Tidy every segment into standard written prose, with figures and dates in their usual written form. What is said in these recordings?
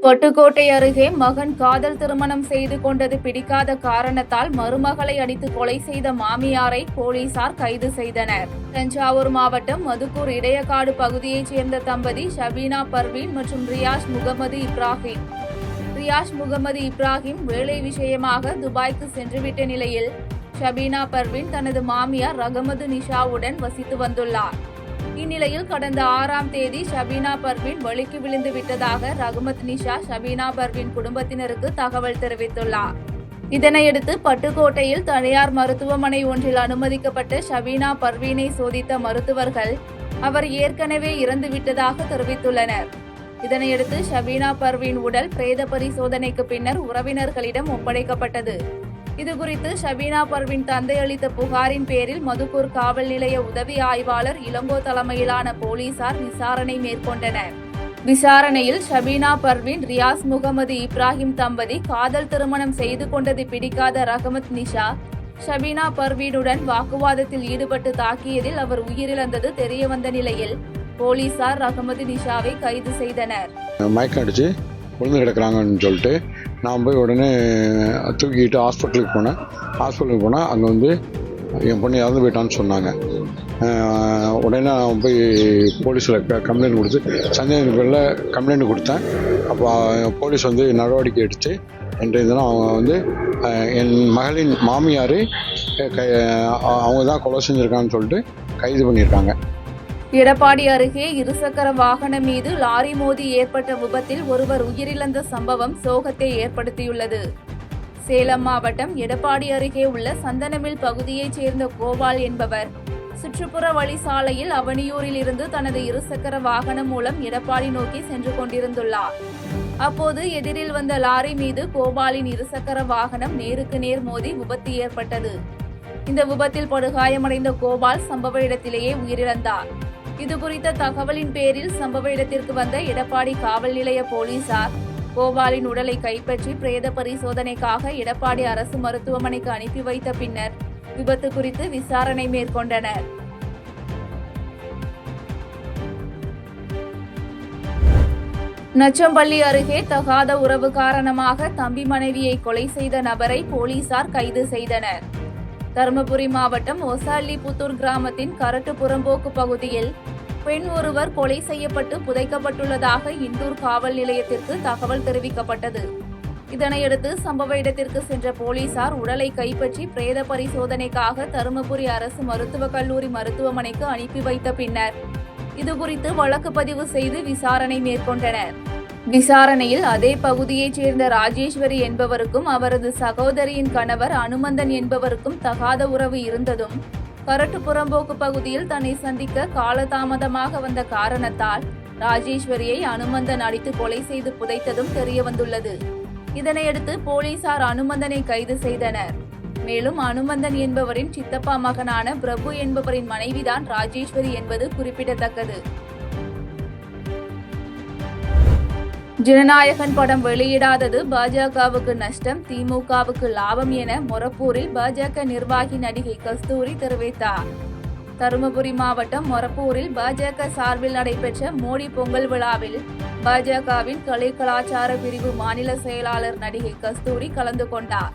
பட்டுக்கோட்டை அருகே மகன் காதல் திருமணம் செய்து கொண்டது பிடிக்காத காரணத்தால் மருமகளை அடித்து கொலை செய்த மாமியாரை போலீசார் கைது செய்தனர். தஞ்சாவூர் மாவட்டம் மதுக்கூர் இடையக்காடு பகுதியைச் சேர்ந்த தம்பதி ஷபீனா பர்வீன் மற்றும் ரியாஸ் முகமது இப்ராஹிம் வேலை விஷயமாக துபாய்க்கு சென்றுவிட்ட நிலையில் ஷபீனா பர்வீன் தனது மாமியார் ரகமது நிஷாவுடன் வசித்து வந்துள்ளார். இந்நிலையில் கடந்த 6ஆம் தேதி ஷபீனா பர்வீன் வழிக்கு விழுந்து விட்டதாக ரகுமத் நிஷா ஷபீனா பர்வீன் குடும்பத்தினருக்கு தகவல் தெரிவித்துள்ளார். இதனையடுத்து பட்டுக்கோட்டையில் தனியார் மருத்துவமனை ஒன்றில் அனுமதிக்கப்பட்ட ஷபீனா பர்வீனை சோதித்த மருத்துவர்கள் அவர் ஏற்கனவே இறந்துவிட்டதாக தெரிவித்துள்ளனர். இதனையடுத்து ஷபீனா பர்வீன் உடல் பிரேத பரிசோதனைக்கு பின்னர் உறவினர்களிடம் ஒப்படைக்கப்பட்டது. இதுகுறித்து ஷபீனா பர்வீன் தந்தை அளித்த புகாரின் பேரில் மதுக்கூர் காவல் நிலைய உதவி ஆய்வாளர் இளங்கோ தலைமையிலான போலீசார் விசாரணை மேற்கொண்டனர். விசாரணையில் ஷபீனா பர்வீன் ரியாஸ் முகமது இப்ராஹிம் தம்பதி காதல் திருமணம் செய்து கொண்டது பிடிக்காத ரகமத் நிஷா ஷபீனா பர்வீனுடன் வாக்குவாதத்தில் ஈடுபட்டு தாக்கியதில் அவர் உயிரிழந்தது தெரியவந்த நிலையில் போலீசார் ரகமது நிஷாவை கைது செய்தனர். மயக்கம் அடிச்சு விழுந்து கிடக்குறாங்கன்னு சொல்லிட்டு நான் போய் உடனே தூக்கிட்டு ஹாஸ்பிட்டலுக்கு போனால் அங்கே வந்து என் பொண்ணு இறந்து போயிட்டான்னு சொன்னாங்க. உடனே நான் போய் போலீஸில் கம்ப்ளைண்ட் கொடுத்து சந்தேகத்தின் பேரில் கம்ப்ளைண்ட் கொடுத்தேன். அப்போ போலீஸ் வந்து நடவடிக்கை எடுத்து என்ற இதெல்லாம் அவங்க வந்து என் மகளின் மாமியார் அவங்க தான் கொலை செஞ்சுருக்கான்னு சொல்லிட்டு கைது பண்ணியிருக்காங்க. எடப்பாடி அருகே இருசக்கர வாகனம் மீது லாரி மோதி ஏற்பட்ட விபத்தில் ஒருவர் உயிரிழந்த சம்பவம் சோகத்தை ஏற்படுத்தியுள்ளது. சேலம் மாவட்டம் எடப்பாடி அருகே உள்ள சந்தனமில் பகுதியைச் சேர்ந்த கோபால் என்பவர் சுற்றுப்புற வழி சாலையில் அவனியூரில் இருந்து தனது இருசக்கர வாகனம் மூலம் எடப்பாடி நோக்கி சென்று கொண்டிருந்துள்ளார். அப்போது எதிரில் வந்த லாரி மீது கோபாலின் இருசக்கர வாகனம் நேருக்கு நேர் மோதி விபத்து ஏற்பட்டது. இந்த விபத்தில் படுகாயமடைந்த கோபால் சம்பவ இடத்திலேயே உயிரிழந்தார். இதுகுறித்த தகவலின் பேரில் சம்பவ இடத்திற்கு வந்த எடப்பாடி காவல் நிலைய போலீசார் கோபாலின் உடலை கைப்பற்றி பிரேத பரிசோதனைக்காக எடப்பாடி அரசு மருத்துவமனைக்கு அனுப்பி வைத்த பின்னர் விபத்து குறித்து விசாரணை மேற்கொண்டனர். நச்சம்பள்ளி அருகே தகாத உறவு காரணமாக தம்பி மனைவியை கொலை செய்த நபரை போலீசார் கைது செய்தனர். தருமபுரி மாவட்டம் ஒசாலிபுத்தூர் கிராமத்தின் கரட்டு புறம்போக்கு பகுதியில் பெண் ஒருவர் கொலை செய்யப்பட்டு புதைக்கப்பட்டுள்ளதாக இண்டூர் காவல் நிலையத்திற்கு தகவல் தெரிவிக்கப்பட்டது. இதனையடுத்து சம்பவ இடத்திற்கு சென்ற போலீசார் உடலை கைப்பற்றி பிரேத பரிசோதனைக்காக தருமபுரி அரசு மருத்துவக் கல்லூரி மருத்துவமனைக்கு அனுப்பி வைத்த பின்னர் இதுகுறித்து வழக்கு பதிவு செய்து விசாரணை மேற்கொண்டனர். விசாரணையில் அதே பகுதியைச் சேர்ந்த ராஜேஸ்வரி என்பவருக்கும் அவரது சகோதரியின் கணவர் அனுமந்தன் என்பவருக்கும் தகாத உறவு இருந்ததும் கரட்டு புறம்போக்கு பகுதியில் தன்னை சந்திக்க காலதாமதமாக வந்த காரணத்தால் ராஜேஸ்வரியை அனுமந்தன் அடித்து கொலை செய்து புதைத்ததும் தெரியவந்துள்ளது. இதனையடுத்து போலீசார் அனுமந்தனை கைது செய்தனர். மேலும் அனுமந்தன் என்பவரின் சித்தப்பா மகனான பிரபு என்பவரின் மனைவிதான் ராஜேஸ்வரி என்பது குறிப்பிடத்தக்கது. ஜனநாயகன் படம் வெளியிடாதது பாஜகவுக்கு நஷ்டம், திமுகவுக்கு லாபம் என மொரப்பூரில் பாஜக நிர்வாகி நடிகை கஸ்தூரி தெரிவித்தார். தருமபுரி மாவட்டம் மொரப்பூரில் பாஜக சார்பில் நடைபெற்ற மோடி பொங்கல் விழாவில் பாஜகவின் கலை கலாச்சார பிரிவு மாநில செயலாளர் நடிகை கஸ்தூரி கலந்து கொண்டார்.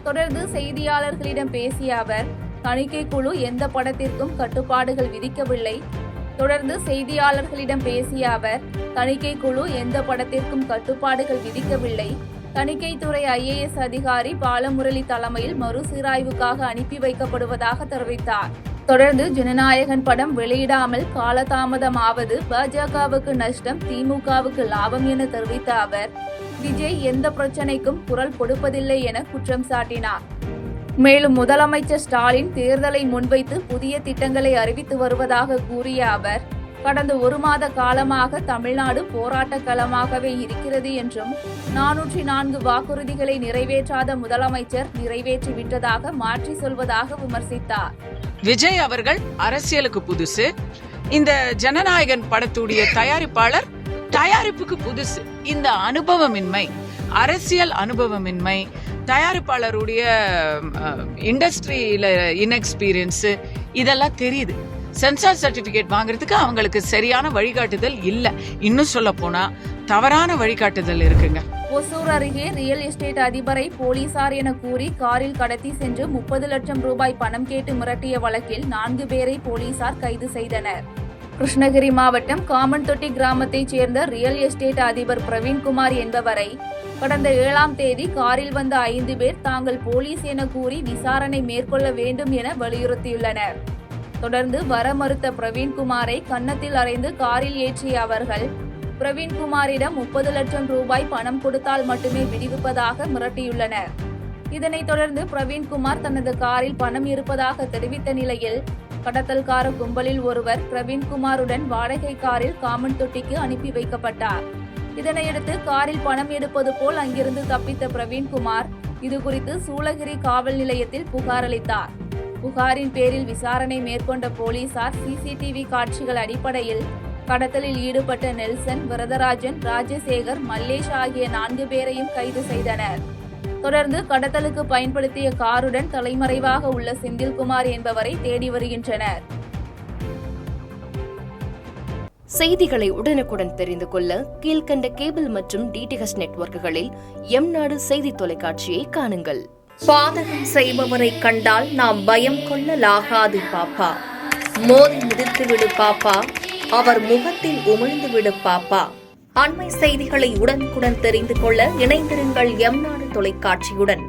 தொடர்ந்து செய்தியாளர்களிடம் பேசிய அவர் தணிக்கை குழு எந்த படத்திற்கும் கட்டுப்பாடுகள் விதிக்கவில்லை. தொடர்ந்து செய்தியாளர்களிடம் பேசிய அவர் தணிக்கை குழு எந்த படத்திற்கும் கட்டுப்பாடுகள் விதிக்கவில்லை. தணிக்கைத்துறை IAS அதிகாரி பாலமுரளி தலைமையில் மறுசீராய்வுக்காக அனுப்பி வைக்கப்படுவதாக தெரிவித்தார். தொடர்ந்து ஜனநாயகன் படம் வெளியிடாமல் காலதாமதமாவது பாஜகவுக்கு நஷ்டம், திமுகவுக்கு லாபம் என தெரிவித்த அவர் விஜய் எந்த பிரச்சனைக்கும் குரல் கொடுப்பதில்லை என குற்றம் சாட்டினார். மேலும் முதலமைச்சர் ஸ்டாலின் தேர்தலை முன்வைத்து புதிய திட்டங்களை அறிவித்து வருவதாக கூறிய அவர் கடந்த 1 மாத காலமாக தமிழ்நாடு போராட்ட களமாகவே இருக்கிறது என்றும் 404 வாக்குறுதிகளை நிறைவேற்றாத முதலமைச்சர் நிறைவேற்றிவிட்டதாக மாற்றி சொல்வதாக விமர்சித்தார். விஜய் அவர்கள் அரசியலுக்கு புதுசு, இந்த ஜனநாயகன் படத்துடைய தயாரிப்பாளர் தயாரிப்புக்கு புதுசு. இந்த அனுபவமின்மை, அரசியல் அனுபவமின்மை, தயாரிப்பாளருடைய இண்டஸ்ட்ரியில இன்எக்ஸ்பீரியன்ஸ் இதெல்லாம் தெரியுது. சென்சார் சர்டிபிகேட் வாங்குறதுக்கு அவங்களுக்கு சரியான வழிகாட்டுதல் இல்ல. இன்னும் சொல்ல போனா தவறான வழிகாட்டுதல் இருக்குங்க. ஒசூர் அருகே ரியல் எஸ்டேட் அதிபரை போலீசார் என கூறி காரில் கடத்தி சென்று 30 லட்சம் ரூபாய் பணம் கேட்டு மிரட்டிய வழக்கில் 4 பேரை போலீசார் கைது செய்தனர். கிருஷ்ணகிரி மாவட்டம் காமன்தொட்டி கிராமத்தைச் சேர்ந்த ரியல் எஸ்டேட் அதிபர் பிரவீன்குமார் என்பவரை கடந்த 7ஆம் தேதி காரில் வந்த 5 பேர் தாங்கள் போலீஸ் என கூறி விசாரணை மேற்கொள்ள வேண்டும் என வலியுறுத்தியுள்ளனர். தொடர்ந்து வர மறுத்த பிரவீன்குமாரை கன்னத்தில் அறைந்து காரில் ஏற்றிய அவர்கள் பிரவீன்குமாரிடம் 30 லட்சம் ரூபாய் பணம் கொடுத்தால் மட்டுமே விடுவிப்பதாக மிரட்டியுள்ளனர். இதனைத் தொடர்ந்து பிரவீன்குமார் தனது காரில் பணம் இருப்பதாக தெரிவித்த நிலையில் கடத்தல்கார கும்பலில் ஒருவர் பிரவீன்குமாருடன் வாடகை காரில் காமன்தொட்டிக்கு அனுப்பி வைக்கப்பட்டார். இதனையடுத்து காரில் பணம் எடுப்பது போல் அங்கிருந்து தப்பித்த பிரவீன்குமார் இதுகுறித்து சூளகிரி காவல் நிலையத்தில் புகார் அளித்தார். புகாரின் பேரில் விசாரணை மேற்கொண்ட போலீசார் சிசிடிவி காட்சிகள் அடிப்படையில் கடத்தலில் ஈடுபட்ட நெல்சன், வரதராஜன், ராஜசேகர், மல்லேஷ் ஆகிய 4 பேரையும் கைது செய்தனர். தொடர்ந்து கடத்தலுக்கு பயன்படுத்திய காருடன் தலைமறைவாக உள்ள செந்தில்குமார் என்பவரை தேடி வருகின்றனர். செய்திகளை உடனுக்குடன் தெரிந்து கொள்ள கீழ்கண்ட கேபிள் மற்றும் டிடிஎச் நெட்வொர்க்குகளில் எம்நாடு செய்தி தொலைக்காட்சியை காணுங்கள். பாதகம் செய்பவரை கண்டால் நாம் பயம் கொள்ளலாகாது பாப்பா. மோதி மிதித்துவிடு பாப்பா, அவர் முகத்தில் உமிழ்ந்துவிடு பாப்பா. அண்மை செய்திகளை உடனுக்குடன் தெரிந்து கொள்ள இணைந்திருங்கள் எம்நாடு தொலைக்காட்சியுடன்.